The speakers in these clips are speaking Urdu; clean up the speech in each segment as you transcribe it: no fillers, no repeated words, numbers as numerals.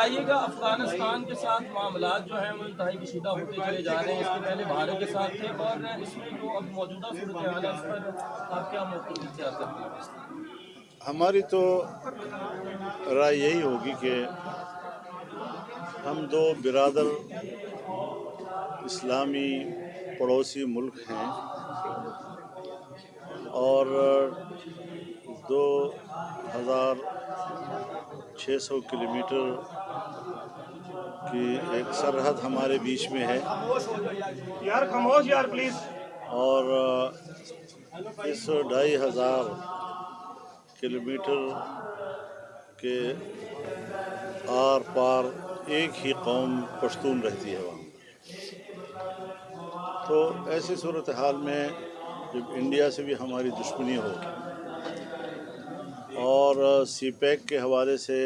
بتائیے گا افغانستان کے ساتھ معاملات جو ہیں وہ انتہائی کشیدہ ہوتے چلے جا رہے ہیں، اس کے پہلے بھارت کے ساتھ تھے، اور اس میں جو اب موجودہ صورتحال ہے اس پر آپ کیا موقف اختیار کرتے ہیں؟ ہماری تو رائے یہی ہوگی کہ ہم دو برادر اسلامی پڑوسی ملک ہیں اور 2600 کلومیٹر کی ایک سرحد ہمارے بیچ میں ہے اور اس 2500 کلومیٹر کے آر پار ایک ہی قوم پشتون رہتی ہے وہاں. تو ایسی صورتحال میں جب انڈیا سے بھی ہماری دشمنی ہوگی اور سی پیک کے حوالے سے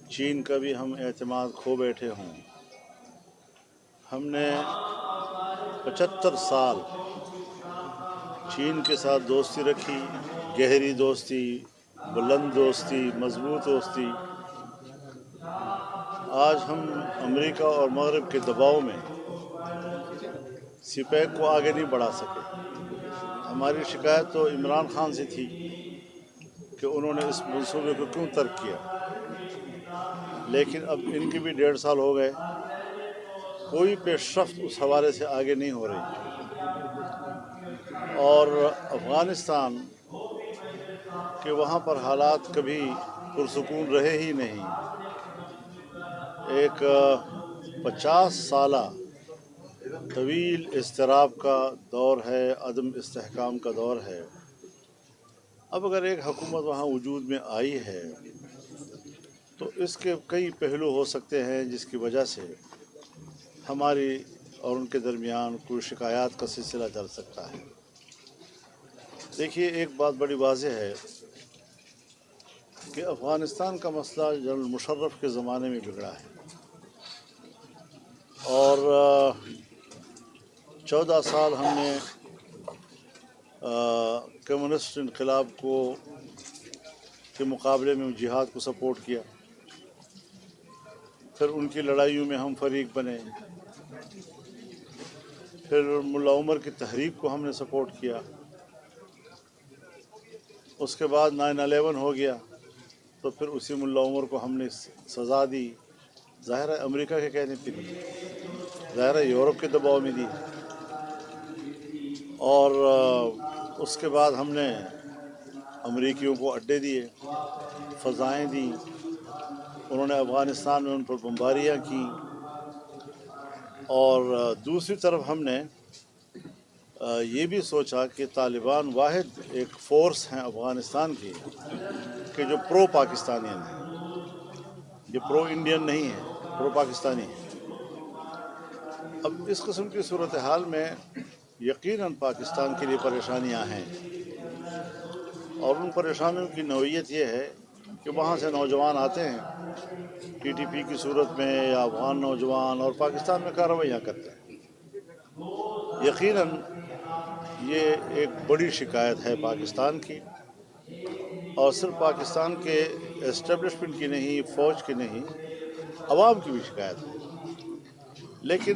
چین کا بھی ہم اعتماد کھو بیٹھے ہوں. ہم نے 75 سال چین کے ساتھ دوستی رکھی، گہری دوستی، بلند دوستی، مضبوط دوستی. آج ہم امریکہ اور مغرب کے دباؤ میں سی پیک کو آگے نہیں بڑھا سکے. ہماری شکایت تو عمران خان سے تھی کہ انہوں نے اس منصوبے کو کیوں ترک کیا، لیکن اب ان کے بھی 1.5 سال ہو گئے، کوئی پیش رفت اس حوالے سے آگے نہیں ہو رہی. اور افغانستان کہ وہاں پر حالات کبھی پرسکون رہے ہی نہیں. ایک 50 سالہ طویل اضطراب کا دور ہے، عدم استحکام کا دور ہے. اب اگر ایک حکومت وہاں وجود میں آئی ہے تو اس کے کئی پہلو ہو سکتے ہیں جس کی وجہ سے ہماری اور ان کے درمیان کوئی شکایات کا سلسلہ چل سکتا ہے. دیکھیے، ایک بات بڑی واضح ہے کہ افغانستان کا مسئلہ جنرل مشرف کے زمانے میں بگڑا ہے اور 14 سال ہم نے کمیونسٹ انقلاب کے مقابلے میں جہاد کو سپورٹ کیا. پھر ان کی لڑائیوں میں ہم فریق بنے. پھر ملا عمر کی تحریک کو ہم نے سپورٹ کیا. اس کے بعد 9/11 ہو گیا تو پھر اسی ملا عمر کو ہم نے سزا دی. ظاہر ہے امریکہ کے کہنے پہ دی، ظاہر ہے یورپ کے دباؤ میں دی. اور اس کے بعد ہم نے امریکیوں کو اڈے دیے، فضائیں دیں. انہوں نے افغانستان میں ان پر بمباریاں کیں. اور دوسری طرف ہم نے یہ بھی سوچا کہ طالبان واحد ایک فورس ہیں افغانستان کی کہ جو پرو پاکستانین ہیں، یہ پرو انڈین نہیں ہے، پرو پاکستانی ہے. اب اس قسم کی صورتحال میں یقیناً پاکستان کے لیے پریشانیاں ہیں، اور ان پریشانیوں کی نوعیت یہ ہے کہ وہاں سے نوجوان آتے ہیں ٹی ٹی پی کی صورت میں یا افغان نوجوان، اور پاکستان میں کارروائیاں کرتے ہیں. یقیناً یہ ایک بڑی شکایت ہے پاکستان کی، اور صرف پاکستان کے اسٹیبلشمنٹ کی نہیں، فوج کی نہیں، عوام کی بھی شکایت ہے. لیکن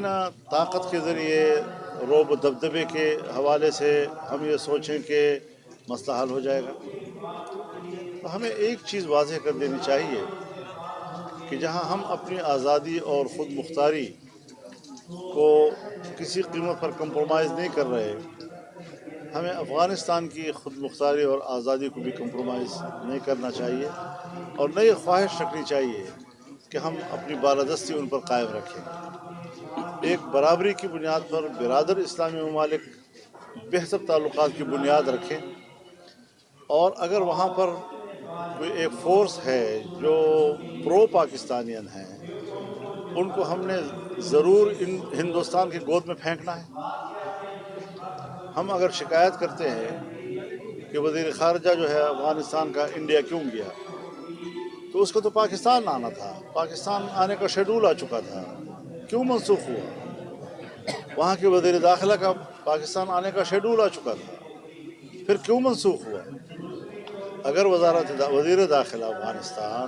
طاقت کے ذریعے، رعب و دبدبے کے حوالے سے ہم یہ سوچیں کہ مسئلہ حل ہو جائے گا. تو ہمیں ایک چیز واضح کر دینی چاہیے کہ جہاں ہم اپنی آزادی اور خود مختاری کو کسی قیمت پر کمپرومائز نہیں کر رہے، ہمیں افغانستان کی خود مختاری اور آزادی کو بھی کمپرومائز نہیں کرنا چاہیے، اور نئی خواہش رکھنی چاہیے کہ ہم اپنی بالادستی ان پر قائم رکھیں. ایک برابری کی بنیاد پر برادر اسلامی ممالک بہتر تعلقات کی بنیاد رکھیں، اور اگر وہاں پر کوئی ایک فورس ہے جو پرو پاکستانین ہیں، ان کو ہم نے ضرور ہندوستان کی گود میں پھینکنا ہے. ہم اگر شکایت کرتے ہیں کہ وزیر خارجہ جو ہے افغانستان کا انڈیا کیوں گیا، تو اس کو تو پاکستان آنا تھا، پاکستان آنے کا شیڈول آ چکا تھا، کیوں منسوخ ہوا؟ وہاں کے وزیر داخلہ کا پاکستان آنے کا شیڈول آ چکا تھا، پھر کیوں منسوخ ہوا؟ اگر وزیر داخلہ افغانستان،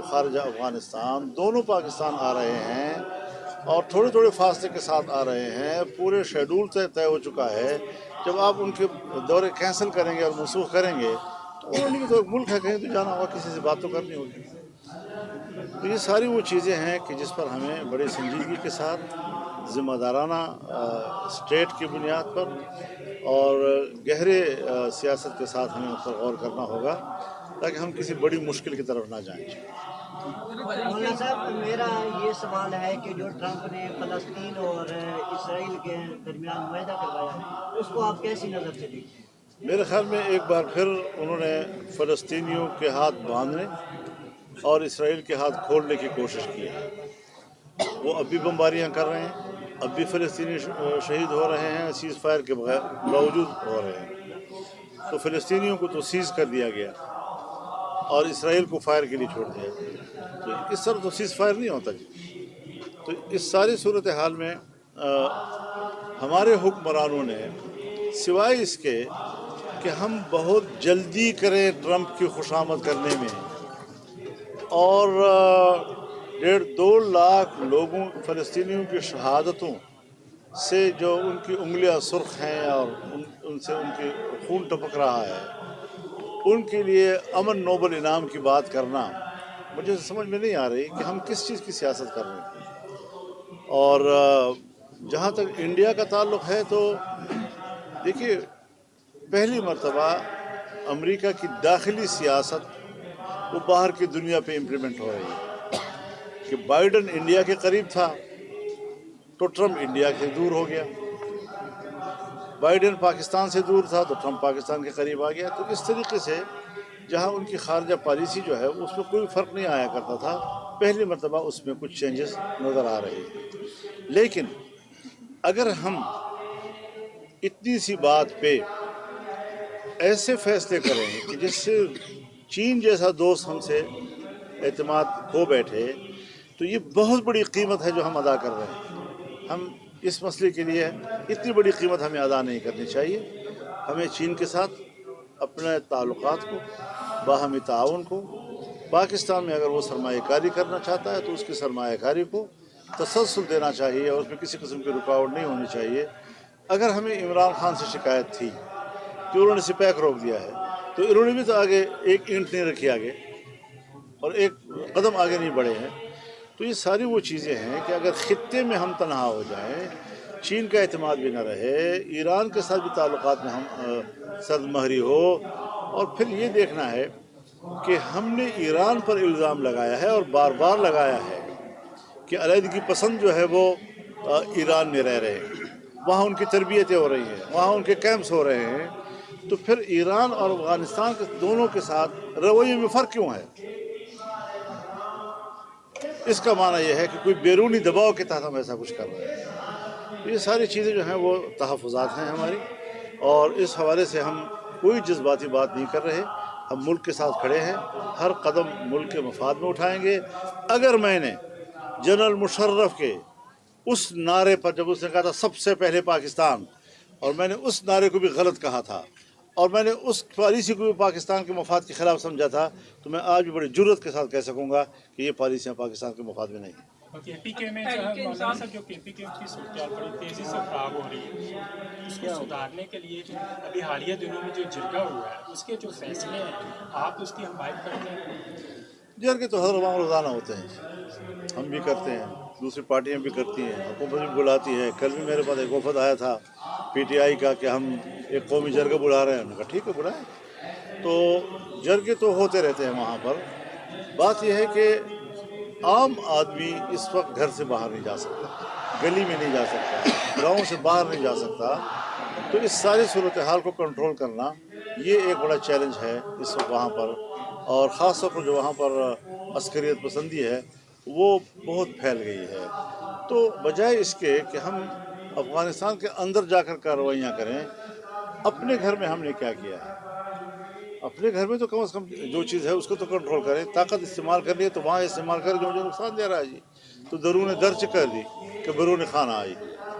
خارجہ افغانستان دونوں پاکستان آ رہے ہیں اور تھوڑے تھوڑے فاصلے کے ساتھ آ رہے ہیں، پورے شیڈول طے ہو چکا ہے، جب آپ ان کے دورے کینسل کریں گے اور منسوخ کریں گے تو انہوں نے بھی تو ملک ہے، کہیں تو جانا ہوگا، کسی سے بات تو کرنی ہوگی۔ تو یہ ساری وہ چیزیں ہیں کہ جس پر ہمیں بڑی سنجیدگی کے ساتھ ذمہ دارانہ اسٹیٹ کی بنیاد پر اور گہرے سیاست کے ساتھ ہمیں اس پر غور کرنا ہوگا تاکہ ہم کسی بڑی مشکل کی طرف نہ جائیں۔ مولانا صاحب، میرا یہ سوال ہے کہ جو ٹرمپ نے فلسطین اور اسرائیل کے درمیان معاہدہ کروایا، اس کو آپ کیسی نظر سے دیکھتے ہیں؟ میرے خیال میں ایک بار پھر انہوں نے فلسطینیوں کے ہاتھ باندھنے اور اسرائیل کے ہاتھ کھولنے کی کوشش کی ہے۔ وہ اب بھی بمباریاں کر رہے ہیں، اب بھی فلسطینی شہید ہو رہے ہیں، سیز فائر کے باوجود ہو رہے ہیں۔ تو فلسطینیوں کو تو سیز کر دیا گیا اور اسرائیل کو فائر کے لیے چھوڑ دیا، تو اس طرح تو سیز فائر نہیں ہوتا جی۔ تو اس ساری صورتحال میں ہمارے حکمرانوں نے سوائے اس کے کہ ہم بہت جلدی کریں ٹرمپ کی خوشامد کرنے میں اور 1.5-2 لاکھ لوگوں فلسطینیوں کی شہادتوں سے جو ان کی انگلیاں سرخ ہیں اور ان سے ان کی خون ٹپک رہا ہے، ان کے لیے امن نوبل انعام کی بات کرنا مجھے سمجھ میں نہیں آ رہی کہ ہم کس چیز کی سیاست کر رہے ہیں۔ اور جہاں تک انڈیا کا تعلق ہے تو دیکھیے، پہلی مرتبہ امریکہ کی داخلی سیاست وہ باہر کی دنیا پہ امپلیمنٹ ہو رہی ہے کہ بائیڈن انڈیا کے قریب تھا تو ٹرمپ انڈیا سے دور ہو گیا، بائیڈن پاکستان سے دور تھا تو ٹرمپ پاکستان کے قریب آ گیا۔ تو اس طریقے سے جہاں ان کی خارجہ پالیسی جو ہے اس میں کوئی فرق نہیں آیا کرتا تھا، پہلی مرتبہ اس میں کچھ چینجز نظر آ رہے ہیں۔ لیکن اگر ہم اتنی سی بات پہ ایسے فیصلے کریں کہ جس سے چین جیسا دوست ہم سے اعتماد کھو بیٹھے، تو یہ بہت بڑی قیمت ہے جو ہم ادا کر رہے ہیں۔ ہم اس مسئلے کے لیے اتنی بڑی قیمت ہمیں ادا نہیں کرنی چاہیے۔ ہمیں چین کے ساتھ اپنے تعلقات کو، باہمی تعاون کو، پاکستان میں اگر وہ سرمایہ کاری کرنا چاہتا ہے تو اس کی سرمایہ کاری کو تسلسل دینا چاہیے اور اس میں کسی قسم کی رکاوٹ نہیں ہونی چاہیے۔ اگر ہمیں عمران خان سے شکایت تھی کہ انہوں نے سپیک روک دیا ہے تو انہوں نے بھی تو آگے ایک اینٹ نہیں رکھی آگے اور ایک قدم آگے نہیں بڑھے ہیں۔ تو یہ ساری وہ چیزیں ہیں کہ اگر خطے میں ہم تنہا ہو جائیں، چین کا اعتماد بھی نہ رہے، ایران کے ساتھ بھی تعلقات میں ہم سرد مہری ہو، اور پھر یہ دیکھنا ہے کہ ہم نے ایران پر الزام لگایا ہے اور بار بار لگایا ہے کہ علیحدگی پسند جو ہے وہ ایران میں رہ رہے ہیں، وہاں ان کی تربیتیں ہو رہی ہیں، وہاں ان کے کیمپس ہو رہے ہیں۔ تو پھر ایران اور افغانستان کے دونوں کے ساتھ رویے میں فرق کیوں ہے؟ اس کا معنی یہ ہے کہ کوئی بیرونی دباؤ کے تحت ہم ایسا کچھ کر رہے ہیں۔ یہ ساری چیزیں جو ہیں وہ تحفظات ہیں ہماری، اور اس حوالے سے ہم کوئی جذباتی بات نہیں کر رہے، ہم ملک کے ساتھ کھڑے ہیں، ہر قدم ملک کے مفاد میں اٹھائیں گے۔ اگر میں نے جنرل مشرف کے اس نعرے پر، جب اس نے کہا تھا سب سے پہلے پاکستان، اور میں نے اس نعرے کو بھی غلط کہا تھا اور میں نے اس پالیسی کو بھی پاکستان کے مفاد کے خلاف سمجھا تھا، تو میں آج بھی بڑی جرأت کے ساتھ کہہ سکوں گا کہ یہ پالیسیاں پاکستان کے مفاد میں نہیں ہیں۔ کے پی کے میں جو ہے مولانا صاحب، جو کے پی کے کی صورتحال بڑی تیزی سے خراب ہو رہی ہے، اس کو سدھارنے کے لیے ابھی حالیہ دنوں میں جو جرگہ ہوا ہے اس کے جو فیصلے ہیں، آپ اس کی حمایت کرتے ہیں؟ جرگے تو ہر وقت روزانہ ہوتے ہیں، ہم بھی کرتے ہیں، دوسری پارٹیاں بھی کرتی ہیں، حکومت بھی بلاتی ہے۔ کل بھی میرے پاس ایک وفد آیا تھا پی ٹی آئی کا کہ ہم ایک قومی جرگہ بلا رہے ہیں، انہوں نے کہا ٹھیک ہے بلائیں۔ تو جرگے تو ہوتے رہتے ہیں وہاں پر۔ بات یہ ہے کہ عام آدمی اس وقت گھر سے باہر نہیں جا سکتا، گلی میں نہیں جا سکتا، گاؤں سے باہر نہیں جا سکتا۔ تو اس ساری صورتحال کو کنٹرول کرنا یہ ایک بڑا چیلنج ہے اس وقت وہاں پر، اور خاص طور پر جو وہاں پر عسکریت پسندی ہے وہ بہت پھیل گئی ہے۔ تو بجائے اس کے کہ ہم افغانستان کے اندر جا کر کارروائیاں کریں، اپنے گھر میں ہم نے کیا کیا ہے؟ اپنے گھر میں تو کم از کم جو چیز ہے اس کو تو کنٹرول کریں۔ طاقت استعمال کرنی ہے تو وہاں استعمال کریں جو مجھے نقصان دے رہا ہے جی۔ تو درون درچ کر دی کہ برون خانہ آئی۔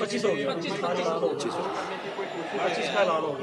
25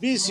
20